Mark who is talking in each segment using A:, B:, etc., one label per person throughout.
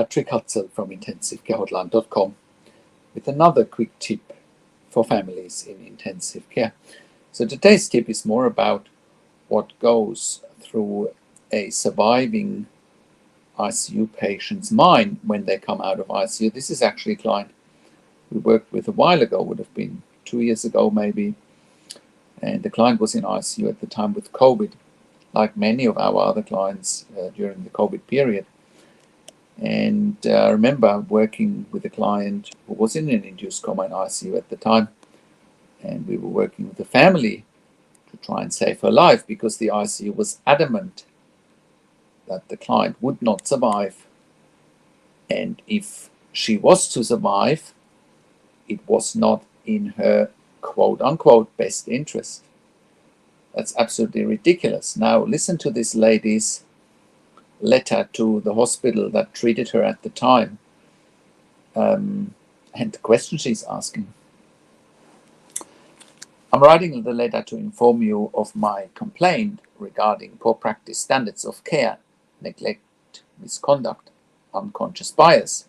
A: Patrick Hutzel from IntensiveCareHotline.com with another quick tip for families in intensive care. So today's tip is more about what goes through a surviving ICU patient's mind when they come out of ICU. This is actually a client we worked with a while ago, would have been 2 years ago maybe, and the client was in ICU at the time with COVID, like many of our other clients during the COVID period. And I remember working with a client who was in an induced coma in ICU at the time, and we were working with the family to try and save her life because the ICU was adamant that the client would not survive, and if she was to survive, it was not in her quote-unquote best interest. That's absolutely ridiculous. Now listen to this lady's letter to the hospital that treated her at the time, and the question she's asking. I'm writing the letter to inform you of my complaint regarding poor practice standards of care, neglect, misconduct, unconscious bias,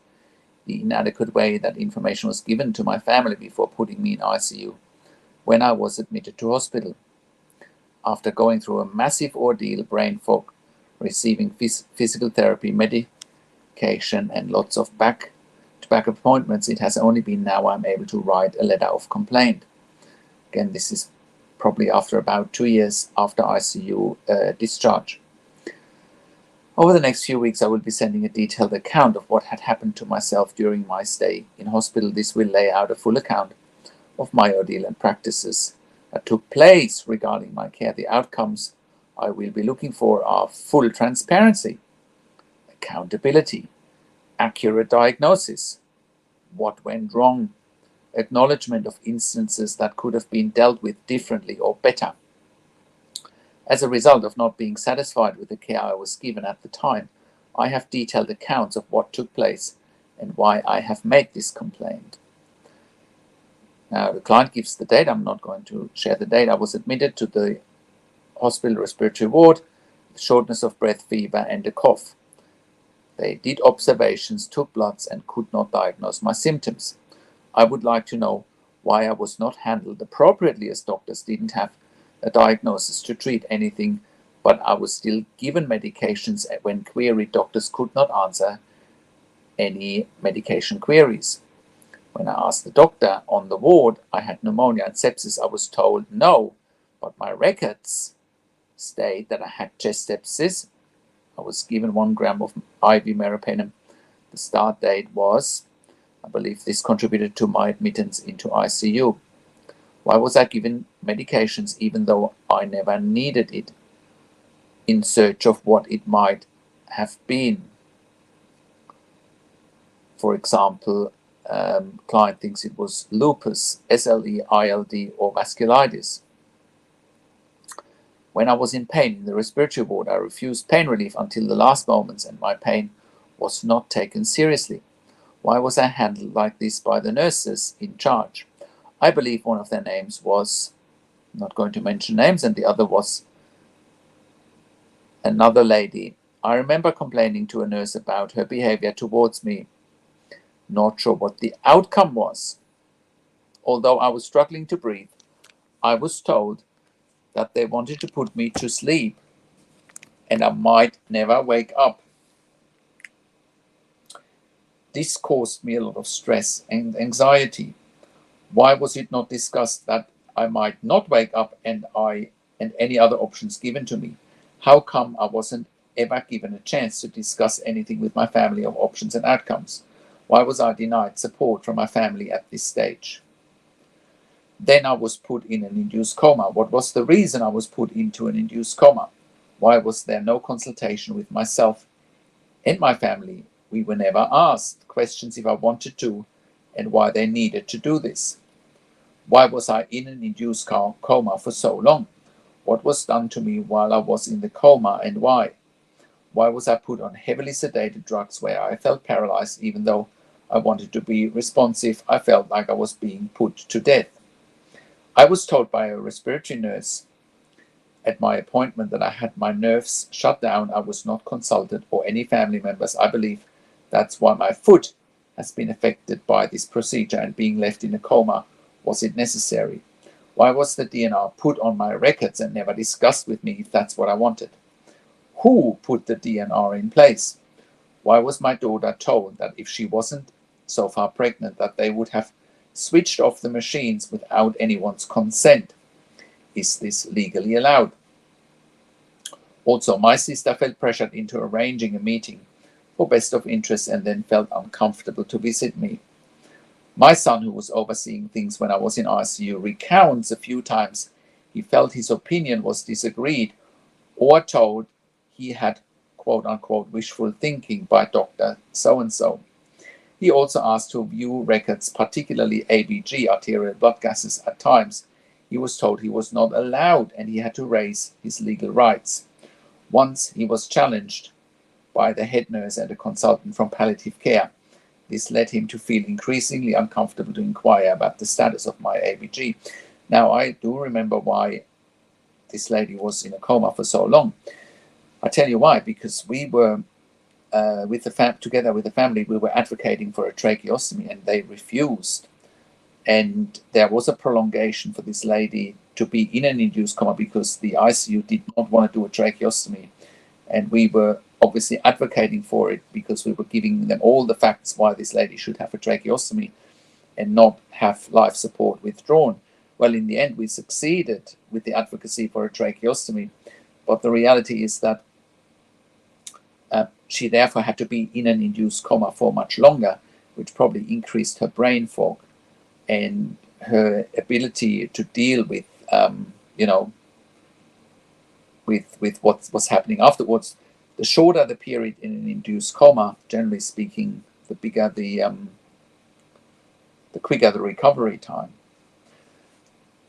A: the inadequate way that information was given to my family before putting me in ICU when I was admitted to hospital. After going through a massive ordeal, brain fog, receiving physical therapy, medication, and lots of back-to-back appointments, it has only been now I'm able to write a letter of complaint. Again, this is probably after about 2 years after ICU discharge. Over the next few weeks, I will be sending a detailed account of what had happened to myself during my stay in hospital. This will lay out a full account of my ordeal and practices that took place regarding my care. The outcomes I will be looking for are full transparency, accountability, accurate diagnosis, what went wrong, acknowledgement of instances that could have been dealt with differently or better. As a result of not being satisfied with the care I was given at the time, I have detailed accounts of what took place and why I have made this complaint. Now, the client gives the date. I'm not going to share the date. I was admitted to the hospital respiratory ward with shortness of breath, fever, and a cough. They did observations, took bloods, and could not diagnose my symptoms. I would like to know why I was not handled appropriately, as doctors didn't have a diagnosis to treat anything, but I was still given medications when queried. Doctors could not answer any medication queries. When I asked the doctor on the ward I had pneumonia and sepsis, I was told no, but my records state that I had chest sepsis. I was given 1 gram of IV meropenem. The start date was, I believe this contributed to my admittance into ICU. Why was I given medications even though I never needed it, in search of what it might have been? For example, client thinks it was lupus, SLE, ILD, or vasculitis. When I was in pain in the respiratory ward, I refused pain relief until the last moments, and my pain was not taken seriously. Why was I handled like this by the nurses in charge? I believe one of their names was, I'm not going to mention names, and the other was another lady. I remember complaining to a nurse about her behavior towards me. Not sure what the outcome was. Although I was struggling to breathe, I was told that they wanted to put me to sleep and I might never wake up. This caused me a lot of stress and anxiety. Why was it not discussed that I might not wake up and any other options given to me? How come I wasn't ever given a chance to discuss anything with my family of options and outcomes? Why was I denied support from my family at this stage? Then I was put in an induced coma. What was the reason I was put into an induced coma? Why was there no consultation with myself and my family? We were never asked questions if I wanted to and why they needed to do this. Why was I in an induced coma for so long? What was done to me while I was in the coma and why? Why was I put on heavily sedated drugs where I felt paralyzed even though I wanted to be responsive? I felt like I was being put to death. I was told by a respiratory nurse at my appointment that I had my nerves shut down. I was not consulted or any family members. I believe That's why my foot has been affected by this procedure, and being left in a coma, was it necessary? Why was the DNR put on my records and never discussed with me if that's what I wanted? Who put the DNR in place? Why was my daughter told that if she wasn't so far pregnant that they would have switched off the machines without anyone's consent? Is this legally allowed? Also, my sister felt pressured into arranging a meeting for best of interest and then felt uncomfortable to visit me. My son, who was overseeing things when I was in ICU, recounts a few times he felt his opinion was disagreed or told he had quote unquote wishful thinking by Dr. So-and-so. He also asked to view records, particularly ABG, arterial blood gases, at times. He was told he was not allowed and he had to raise his legal rights. Once he was challenged by the head nurse and a consultant from palliative care. This led him to feel increasingly uncomfortable to inquire about the status of my ABG. Now, I do remember why this lady was in a coma for so long. I tell you why, because we were together with the family, we were advocating for a tracheostomy and they refused. And there was a prolongation for this lady to be in an induced coma because the ICU did not want to do a tracheostomy. And we were obviously advocating for it because we were giving them all the facts why this lady should have a tracheostomy and not have life support withdrawn. Well, in the end, we succeeded with the advocacy for a tracheostomy. But the reality is that she therefore had to be in an induced coma for much longer, which probably increased her brain fog and her ability to deal with, with what was happening afterwards. The shorter the period in an induced coma, generally speaking, the bigger the quicker the recovery time.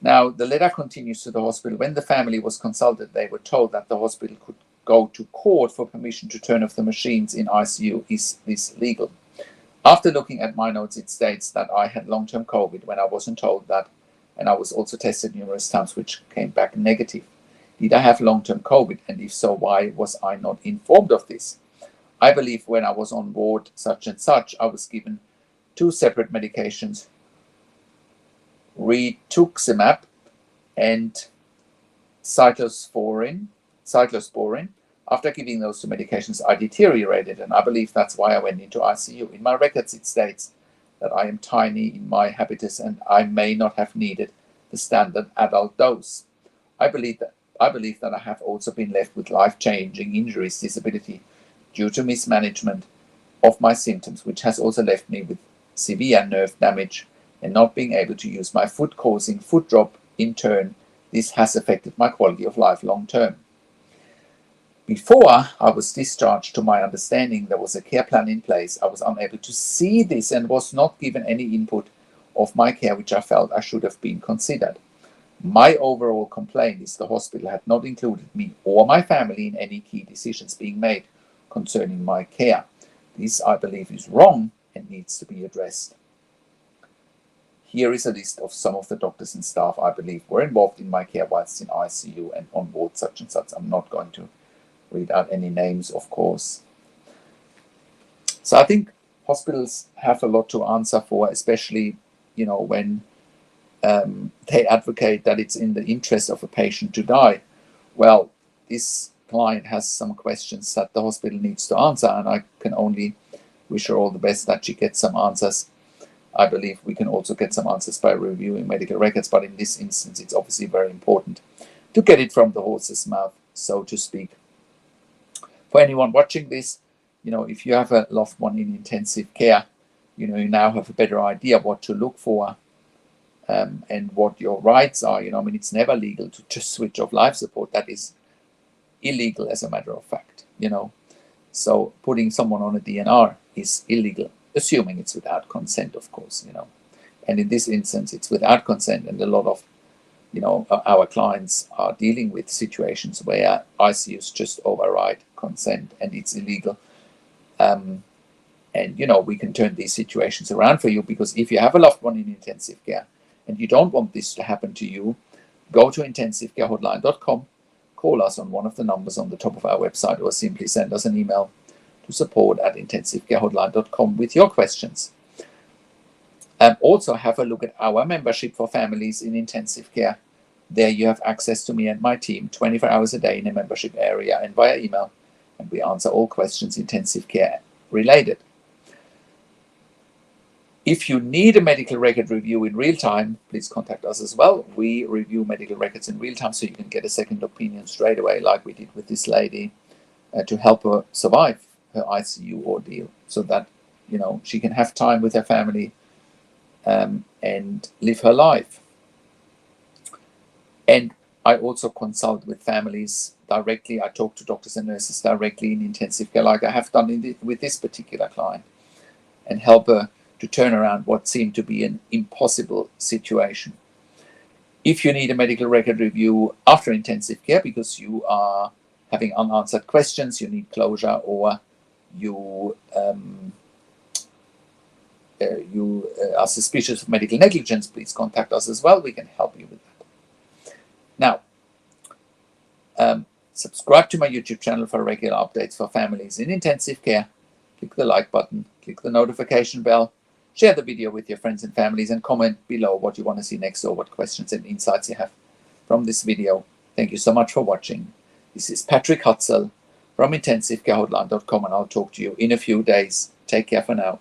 A: Now, the letter continues to the hospital. When the family was consulted, they were told that the hospital could go to court for permission to turn off the machines in ICU. Is this legal? After looking at my notes, it states that I had long-term COVID when I wasn't told that, and I was also tested numerous times, which came back negative. Did I have long-term COVID? And if so, why was I not informed of this? I believe when I was on board such and such, I was given 2 separate medications, rituximab and cyclosporine. After giving those 2 medications, I deteriorated, and I believe that's why I went into ICU. In my records, it states that I am tiny in my habitus and I may not have needed the standard adult dose. I believe that I have also been left with life-changing injuries, disability, due to mismanagement of my symptoms, which has also left me with severe nerve damage and not being able to use my foot, causing foot drop. In turn, this has affected my quality of life long term. Before I was discharged, to my understanding, there was a care plan in place. I was unable to see this and was not given any input of my care, which I felt I should have been considered. My overall complaint is the hospital had not included me or my family in any key decisions being made concerning my care. This, I believe, is wrong and needs to be addressed. Here is a list of some of the doctors and staff I believe were involved in my care whilst in ICU and on board such and such. I'm not going to read out any names, of course. So I think hospitals have a lot to answer for, especially, when they advocate that it's in the interest of a patient to die. Well, this client has some questions that the hospital needs to answer, and I can only wish her all the best that she gets some answers. I believe we can also get some answers by reviewing medical records, but in this instance, it's obviously very important to get it from the horse's mouth, so to speak. For anyone watching this, if you have a loved one in intensive care, you now have a better idea what to look for and what your rights are. It's never legal to just switch off life support. That is illegal as a matter of fact, So putting someone on a DNR is illegal, assuming it's without consent, of course, And in this instance, it's without consent, and a lot of, our clients are dealing with situations where ICUs just override consent, and it's illegal. And we can turn these situations around for you, because if you have a loved one in intensive care and you don't want this to happen to you, go to intensivecarehotline.com, call us on one of the numbers on the top of our website, or simply send us an email to support@intensivecarehotline.com with your questions. Also have a look at our membership for families in intensive care. There you have access to me and my team 24 hours a day in a membership area and via email, and we answer all questions intensive care related. If you need a medical record review in real time, please contact us as well. We review medical records in real time so you can get a second opinion straight away, like we did with this lady, to help her survive her ICU ordeal, so that she can have time with her family and live her life. And I also consult with families directly. I talk to doctors and nurses directly in intensive care, like I have done with this particular client, and help her to turn around what seemed to be an impossible situation. If you need a medical record review after intensive care because you are having unanswered questions, you need closure, or you are suspicious of medical negligence, please contact us as well. We can help you with that. Now, subscribe to my YouTube channel for regular updates for families in intensive care. Click the like button, click the notification bell, share the video with your friends and families, and comment below what you want to see next or what questions and insights you have from this video. Thank you so much for watching. This is Patrick Hutzel from intensivecarehotline.com, and I'll talk to you in a few days. Take care for now.